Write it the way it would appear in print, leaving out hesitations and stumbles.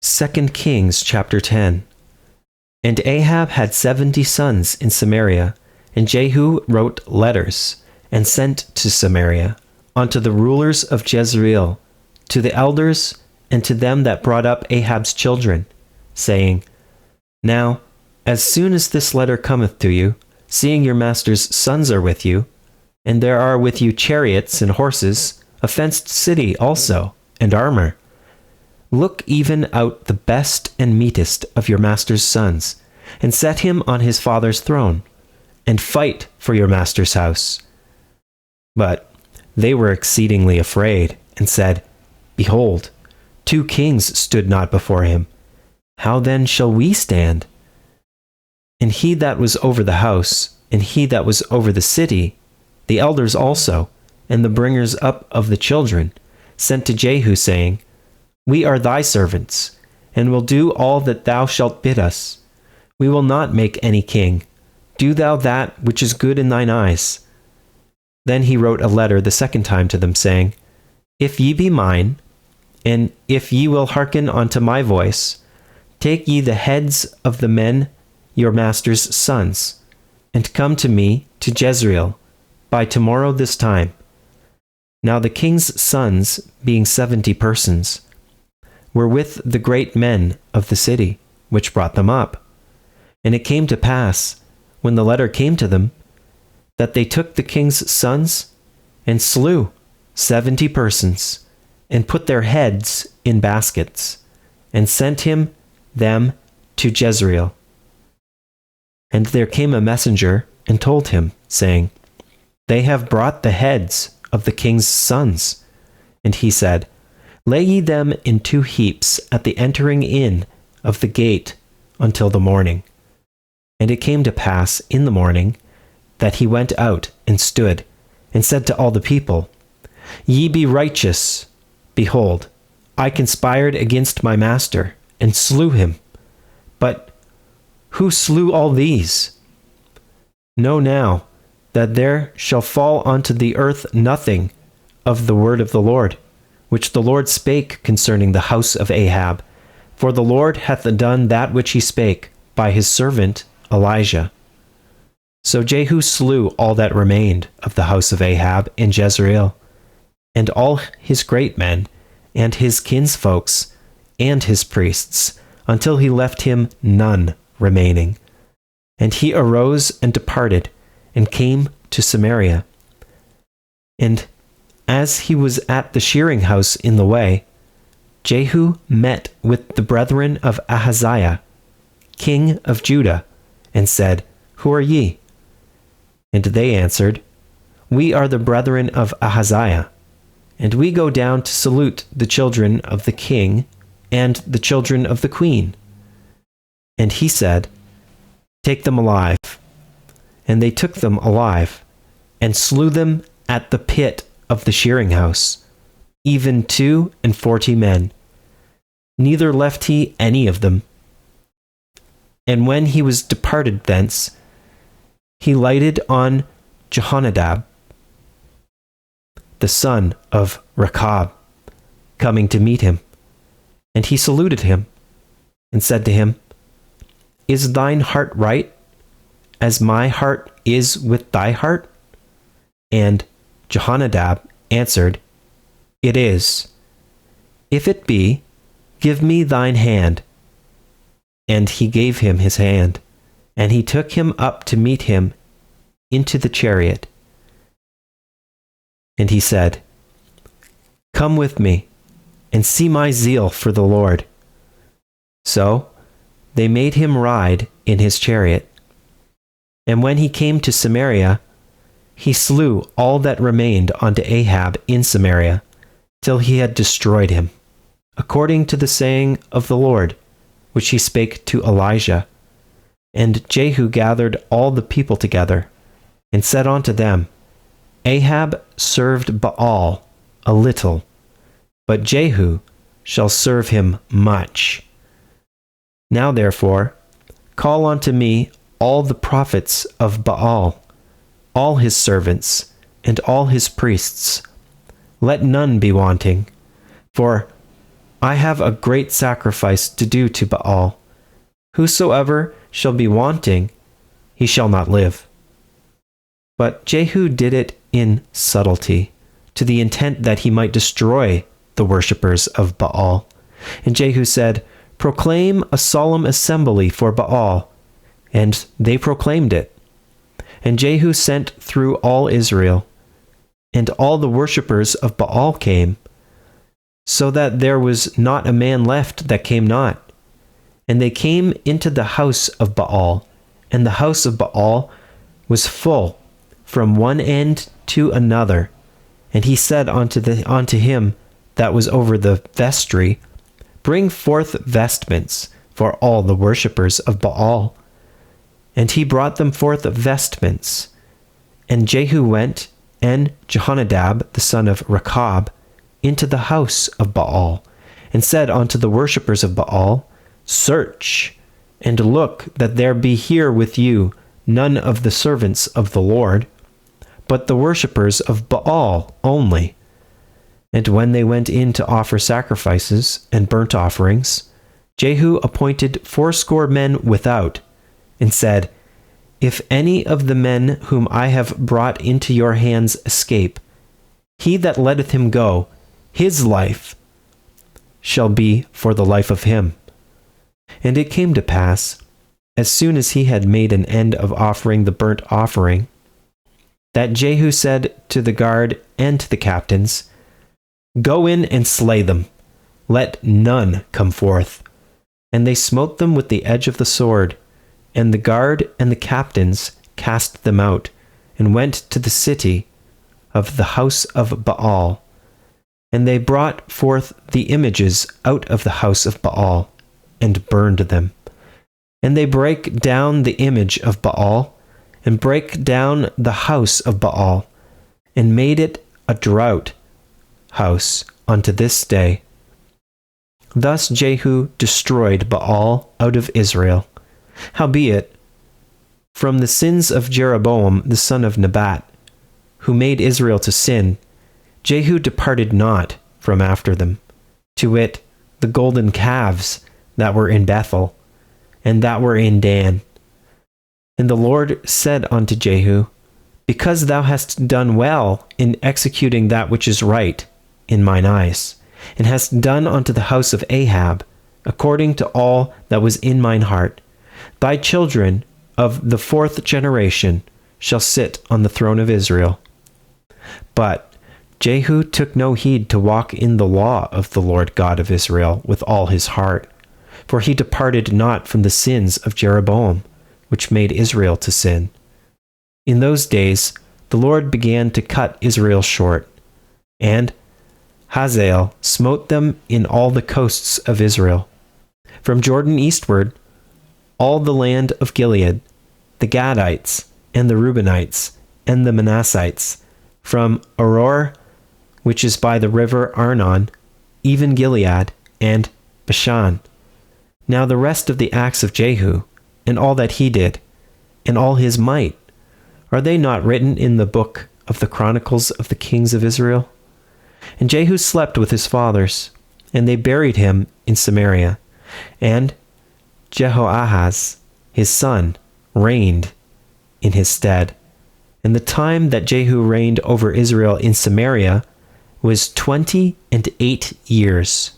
2 Kings chapter 10. And Ahab had 70 sons in Samaria, and Jehu wrote letters, and sent to Samaria, unto the rulers of Jezreel, to the elders, and to them that brought up Ahab's children, saying, Now, as soon as this letter cometh to you, seeing your master's sons are with you, and there are with you chariots and horses, a fenced city also, and armor, look even out the best and meetest of your master's sons, and set him on his father's throne, and fight for your master's house. But they were exceedingly afraid, and said, Behold, 2 kings stood not before him. How then shall we stand? And he that was over the house, and he that was over the city, the elders also, and the bringers up of the children, sent to Jehu, saying, We are thy servants, and will do all that thou shalt bid us. We will not make any king. Do thou that which is good in thine eyes. Then he wrote a letter the second time to them, saying, If ye be mine, and if ye will hearken unto my voice, take ye the heads of the men your master's sons, and come to me to Jezreel by tomorrow this time. Now the king's sons, being 70 persons, were with the great men of the city, which brought them up. And it came to pass, when the letter came to them, that they took the king's sons, and slew 70 persons, and put their heads in baskets, and sent them to Jezreel. And there came a messenger, and told him, saying, They have brought the heads of the king's sons. And he said, Lay ye them in 2 heaps at the entering in of the gate until the morning. And it came to pass in the morning that he went out and stood, and said to all the people, Ye be righteous. Behold, I conspired against my master, and slew him. But who slew all these? Know now that there shall fall unto the earth nothing of the word of the Lord, which the Lord spake concerning the house of Ahab, for the Lord hath done that which he spake by his servant Elijah. So Jehu slew all that remained of the house of Ahab in Jezreel, and all his great men, and his kinsfolks, and his priests, until he left him none remaining. And he arose and departed, and came to Samaria. And as he was at the shearing house in the way, Jehu met with the brethren of Ahaziah, king of Judah, and said, Who are ye? And they answered, We are the brethren of Ahaziah, and we go down to salute the children of the king and the children of the queen. And he said, Take them alive. And they took them alive, and slew them at the pit of the shearing house, even 42 men. Neither left he any of them. And when he was departed thence, he lighted on Jehonadab, the son of Rechab, coming to meet him. And he saluted him, and said to him, Is thine heart right, as my heart is with thy heart? And Jehonadab answered, It is. If it be, give me thine hand. And he gave him his hand, and he took him up to meet him into the chariot. And he said, Come with me, and see my zeal for the Lord. So they made him ride in his chariot. And when he came to Samaria, he slew all that remained unto Ahab in Samaria, till he had destroyed him, according to the saying of the Lord, which he spake to Elijah. And Jehu gathered all the people together, and said unto them, Ahab served Baal a little, but Jehu shall serve him much. Now therefore, call unto me all the prophets of Baal, all his servants, and all his priests. Let none be wanting, for I have a great sacrifice to do to Baal. Whosoever shall be wanting, he shall not live. But Jehu did it in subtlety, to the intent that he might destroy the worshippers of Baal. And Jehu said, Proclaim a solemn assembly for Baal. And they proclaimed it. And Jehu sent through all Israel, and all the worshippers of Baal came, so that there was not a man left that came not. And they came into the house of Baal, and the house of Baal was full from one end to another. And he said unto him that was over the vestry, Bring forth vestments for all the worshippers of Baal. And he brought them forth vestments. And Jehu went, and Jehonadab the son of Rechab, into the house of Baal, and said unto the worshippers of Baal, Search, and look that there be here with you none of the servants of the Lord, but the worshippers of Baal only. And when they went in to offer sacrifices and burnt offerings, Jehu appointed 80 men without, and said, If any of the men whom I have brought into your hands escape, he that letteth him go, his life shall be for the life of him. And it came to pass, as soon as he had made an end of offering the burnt offering, that Jehu said to the guard and to the captains, Go in and slay them, let none come forth. And they smote them with the edge of the sword, and the guard and the captains cast them out, and went to the city of the house of Baal. And they brought forth the images out of the house of Baal, and burned them. And they brake down the image of Baal, and brake down the house of Baal, and made it a draught house unto this day. Thus Jehu destroyed Baal out of Israel. Howbeit, from the sins of Jeroboam the son of Nebat, who made Israel to sin, Jehu departed not from after them, to wit, the golden calves that were in Bethel, and that were in Dan. And the Lord said unto Jehu, Because thou hast done well in executing that which is right in mine eyes, and hast done unto the house of Ahab, according to all that was in mine heart, thy children of the 4th generation shall sit on the throne of Israel. But Jehu took no heed to walk in the law of the Lord God of Israel with all his heart, for he departed not from the sins of Jeroboam, which made Israel to sin. In those days the Lord began to cut Israel short, and Hazael smote them in all the coasts of Israel, from Jordan eastward, all the land of Gilead, the Gadites, and the Reubenites, and the Manassites, from Aroer, which is by the river Arnon, even Gilead, and Bashan. Now the rest of the acts of Jehu, and all that he did, and all his might, are they not written in the book of the Chronicles of the kings of Israel? And Jehu slept with his fathers, and they buried him in Samaria. And Jehoahaz, his son, reigned in his stead. And the time that Jehu reigned over Israel in Samaria was 28 years.